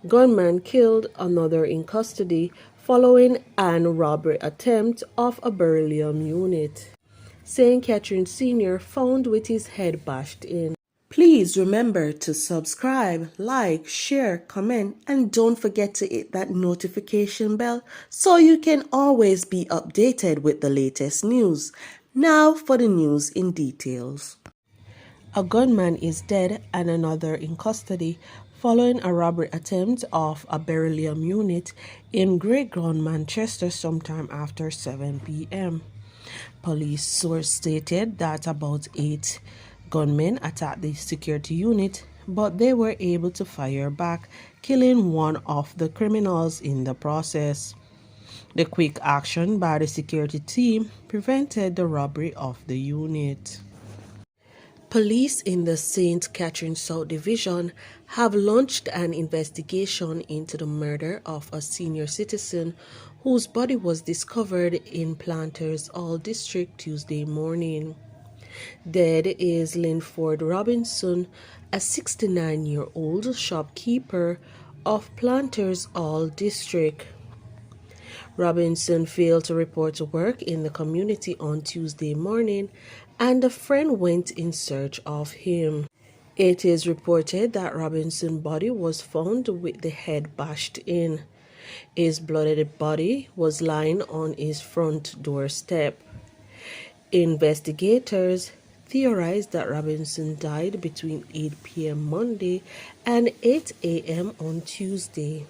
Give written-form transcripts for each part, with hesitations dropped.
Gunman killed another in custody following an robbery attempt of a beryllium unit. St. Catherine Sr. found with his head bashed in. Please remember to subscribe, like, share, comment, and don't forget to hit that notification bell so you can always be updated with the latest news. Now for the news in details. A gunman is dead and another in custody following a robbery attempt of a beryllium unit in Great Ground, Manchester sometime after 7 p.m. Police source stated that about 8 gunmen attacked the security unit, but they were able to fire back, killing one of the criminals in the process. The quick action by the security team prevented the robbery of the unit. Police in the St. Catherine South Division have launched an investigation into the murder of a senior citizen whose body was discovered in Planters Hall District Tuesday morning. Dead is Linford Robinson, a 69-year-old shopkeeper of Planters Hall District. Robinson failed to report to work in the community on Tuesday morning, and a friend went in search of him. It is reported that Robinson's body was found with the head bashed in. His bloodied body was lying on his front doorstep. Investigators theorized that Robinson died between 8 p.m. Monday and 8 a.m. on Tuesday.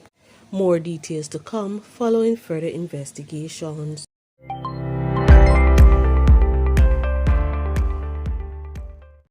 More details to come following further investigations.